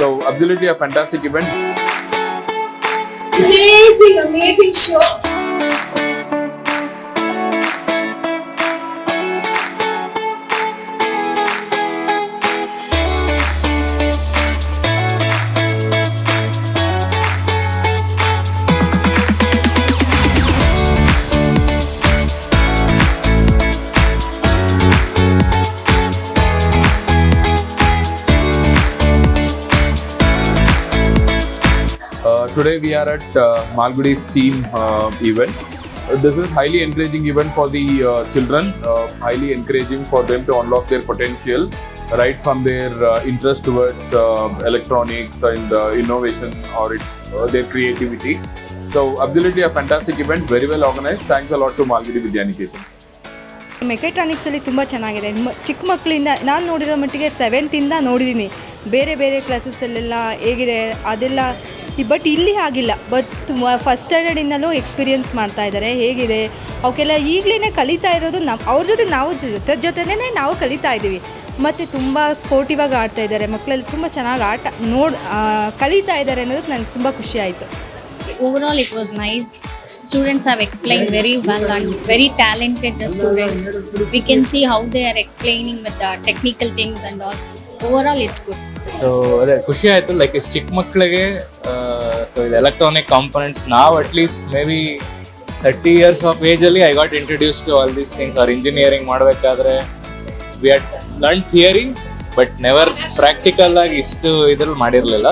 So absolutely a fantastic event. Amazing show. Today we are at Malgudi's team event. This is highly encouraging event for the children, highly encouraging for them to unlock their potential right from their interest towards electronics and innovation or their creativity. So absolutely a fantastic event, very well organized. Thanks a lot to Malgudi Vidyanikethan. ಮೆಕ್ಯಾಟ್ರಾನಿಕ್ಸಲ್ಲಿ ತುಂಬ ಚೆನ್ನಾಗಿದೆ. ಚಿಕ್ಕ ಮಕ್ಕಳಿಂದ ನಾನು ನೋಡಿರೋ ಮಟ್ಟಿಗೆ 7th ಇಂದ ನೋಡಿದ್ದೀನಿ. ಬೇರೆ ಕ್ಲಾಸಸ್ಸಲ್ಲೆಲ್ಲ ಹೇಗಿದೆ ಅದೆಲ್ಲ, ಬಟ್ ಇಲ್ಲಿ ಆಗಿಲ್ಲ. ಬಟ್ ಫಸ್ಟ್ ಸ್ಟ್ಯಾಂಡರ್ಡಿಂದಲೂ ಎಕ್ಸ್ಪೀರಿಯೆನ್ಸ್ ಮಾಡ್ತಾ ಇದ್ದಾರೆ. ಹೇಗಿದೆ ಅವಕ್ಕೆಲ್ಲ ಈಗಲೇ ಕಲಿತಾ ಇರೋದು. ಅವ್ರ ಜೊತೆ ನಾವು ಜೊತೆನೇ ನಾವು ಕಲಿತಾ ಇದ್ದೀವಿ. ಮತ್ತು ತುಂಬ ಸ್ಪೋರ್ಟಿವ್ ಆಗಿ ಆಡ್ತಾ ಇದ್ದಾರೆ ಮಕ್ಕಳೆಲ್ಲ. ತುಂಬ ಚೆನ್ನಾಗಿ ಕಲಿತಾ ಇದ್ದಾರೆ ಅನ್ನೋದಕ್ಕೆ ನನಗೆ ತುಂಬ ಖುಷಿ ಆಯಿತು. Overall, it was nice. Students have explained very well and very talented students. We can see how they are explaining with the technical things and all. Overall, it's good. So ಅದೇ ಖುಷಿ ಆಯಿತು. ಲೈಕ್ ಇಷ್ಟು ಚಿಕ್ಕ ಮಕ್ಕಳಿಗೆ so ಇದು electronic components, ನಾವು at least maybe 30 years of ಏಜಲ್ಲಿ I got introduce to all these things. Our engineering ಮಾಡಬೇಕಾದ್ರೆ we had learn theory but never practical ಆಗಿ ಇಷ್ಟು ಇದ್ರಲ್ಲಿ ಮಾಡಿರಲಿಲ್ಲ.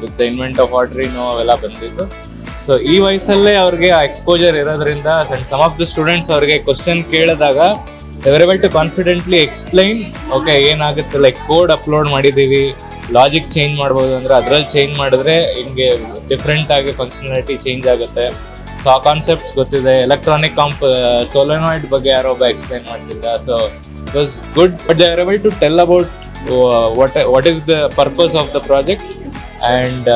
With the invent of Arduino ಅವೆಲ್ಲ ಬಂದಿತ್ತು. ಸೊ ಈ ವಯಸ್ಸಲ್ಲೇ ಅವ್ರಿಗೆ ಆ ಎಕ್ಸ್ಪೋಜರ್ ಇರೋದ್ರಿಂದ ಸಮ್ ಆಫ್ ದ ಸ್ಟೂಡೆಂಟ್ಸ್ ಅವ್ರಿಗೆ ಕ್ವಶನ್ ಕೇಳಿದಾಗ they were able to confidently explain, okay, ಏನಾಗುತ್ತೆ, ಲೈಕ್ ಕೋಡ್ ಅಪ್ಲೋಡ್ ಮಾಡಿದ್ದೀವಿ, ಲಾಜಿಕ್ ಚೇಂಜ್ ಮಾಡ್ಬೋದು ಅಂದರೆ ಅದರಲ್ಲಿ ಚೇಂಜ್ ಮಾಡಿದ್ರೆ ಹಿಂಗೆ ಡಿಫ್ರೆಂಟ್ ಆಗಿ ಫಂಕ್ಷನಾಲಿಟಿ ಚೇಂಜ್ ಆಗುತ್ತೆ. ಸೊ ಆ ಕಾನ್ಸೆಪ್ಟ್ಸ್ ಗೊತ್ತಿದೆ. ಎಲೆಕ್ಟ್ರಾನಿಕ್ ಸೋಲೆನಾಯ್ಡ್ ಬಗ್ಗೆ ಯಾರೋ ಒಬ್ಬ ಎಕ್ಸ್ಪ್ಲೈನ್ ಮಾಡ್ತಿದ್ದ. So it was good, but they are able to tell about what is the purpose of the project. And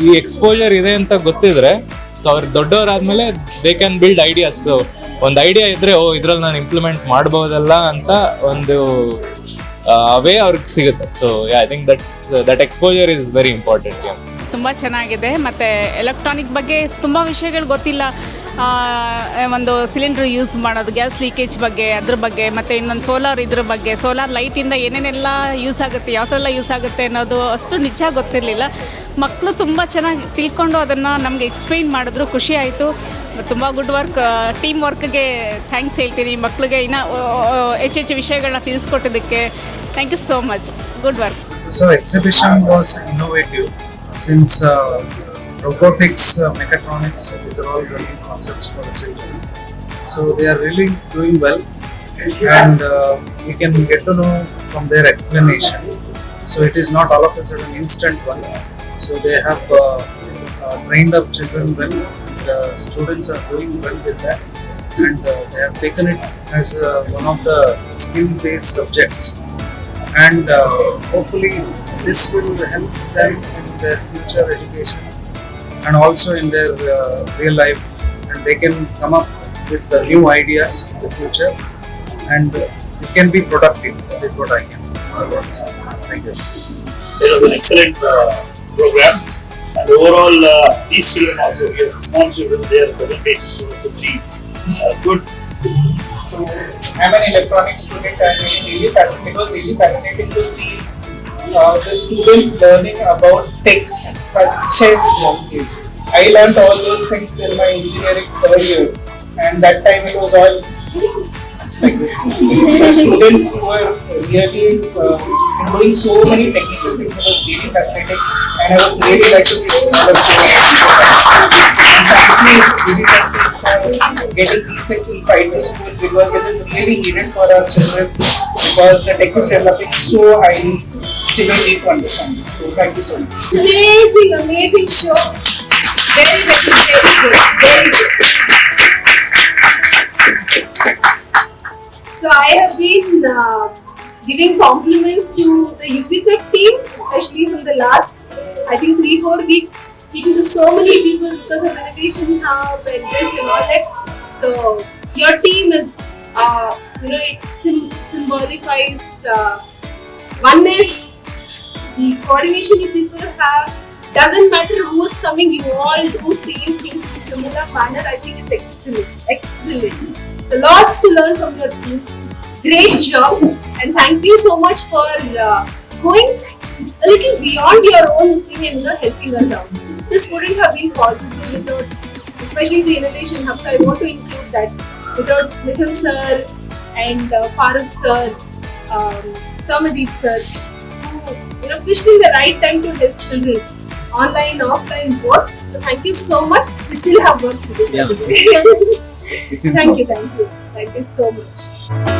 ಈ ಎಕ್ಸ್ಪೋಜರ್ ಇದೆ ಅಂತ ಗೊತ್ತಿದ್ರೆ ಸೊ ಅವ್ರು ದೊಡ್ಡವರಾದ್ಮೇಲೆ they can build ideas. So ಒಂದು ಐಡಿಯಾ ಇದ್ರೆ ಇದ್ರಲ್ಲಿ ನಾನು ಇಂಪ್ಲಿಮೆಂಟ್ ಮಾಡ್ಬೋದಲ್ಲ ಅಂತ ಒಂದು ವೇ ಅವ್ರಿಗೆ ಸಿಗುತ್ತೆ. So I think that exposure is very important. ತುಂಬ ಚೆನ್ನಾಗಿದೆ. ಮತ್ತು ಎಲೆಕ್ಟ್ರಾನಿಕ್ ಬಗ್ಗೆ ತುಂಬ ವಿಷಯಗಳು ಗೊತ್ತಿಲ್ಲ. ಒಂದು ಸಿಲಿಂಡ್ರ್ ಯೂಸ್ ಮಾಡೋದು, ಗ್ಯಾಸ್ ಲೀಕೇಜ್ ಬಗ್ಗೆ, ಅದ್ರ ಬಗ್ಗೆ, ಮತ್ತು ಇನ್ನೊಂದು ಸೋಲಾರ್ ಇದ್ರ ಬಗ್ಗೆ, ಸೋಲಾರ್ ಲೈಟಿಂದ ಏನೇನೆಲ್ಲ ಯೂಸ್ ಆಗುತ್ತೆ, ಯಾವ ಥರ ಎಲ್ಲ ಯೂಸ್ ಆಗುತ್ತೆ ಅನ್ನೋದು ಅಷ್ಟು ನಿಜ ಗೊತ್ತಿರಲಿಲ್ಲ. ಮಕ್ಕಳು ತುಂಬ ಚೆನ್ನಾಗಿ ತಿಳ್ಕೊಂಡು ಅದನ್ನು ನಮಗೆ ಎಕ್ಸ್ಪ್ಲೈನ್ ಮಾಡಿದ್ರು. ಖುಷಿ ಆಯಿತು. ತುಂಬ ಗುಡ್ ವರ್ಕ್, ಟೀಮ್ ವರ್ಕ್ಗೆ ಥ್ಯಾಂಕ್ಸ್ ಹೇಳ್ತೀನಿ. ಮಕ್ಕಳಿಗೆ ಇನ್ನೂ ಹೆಚ್ಚೆಚ್ಚು ವಿಷಯಗಳನ್ನ ತಿಳಿಸ್ಕೊಟ್ಟಿದ್ದಕ್ಕೆ thank you so much. Good work. So exhibition was innovative since robotics, mechatronics, these are all learning concepts for the children. So they are really doing well, and we can get to know from their explanation. So it is not all of a sudden instant one. So they have trained up children well. The students are doing well with that, and they have taken it as one of the skill-based subjects. And hopefully this will help them in their future education and also in their real life, and they can come up with new ideas in the future, and it can be productive. That is what I can say. Thank you. It was an excellent program, and overall these children also give responsive with their presentations to be good. I'm an electronics student, and it was really fascinating to see the students learning about tech at such a young age. I learned all those things in my engineering third year, and that time it was all like students who were really doing so many technical things. It was really fascinating, and I would really like to give all of them. And thankfully, Yuvipep for getting these things inside the school, because it is really needed for our children, because the tech is developing so highly. Children need to understand. So thank you so much. Amazing show. Very good. Very good. So I have been giving compliments to the Yuvipep team, especially from the last, I think 3-4 weeks, speaking to so many people because of Innovation Hub and this and all that. So your team is, it symbolifies oneness, the coordination you people have. Doesn't matter who is coming, you all do same things in similar manner. I think it's excellent, excellent. So lots to learn from your team. Great job, and thank you so much for going a little beyond your own thing and helping us out. This wouldn't have been possible without, especially the innovation hub. So I want to include that. Without Mithun sir and Farooq sir, Samadeep sir, who pushed in the right time to help children, online, offline, both. So thank you so much. We still have work to do. Yeah. Thank you so much.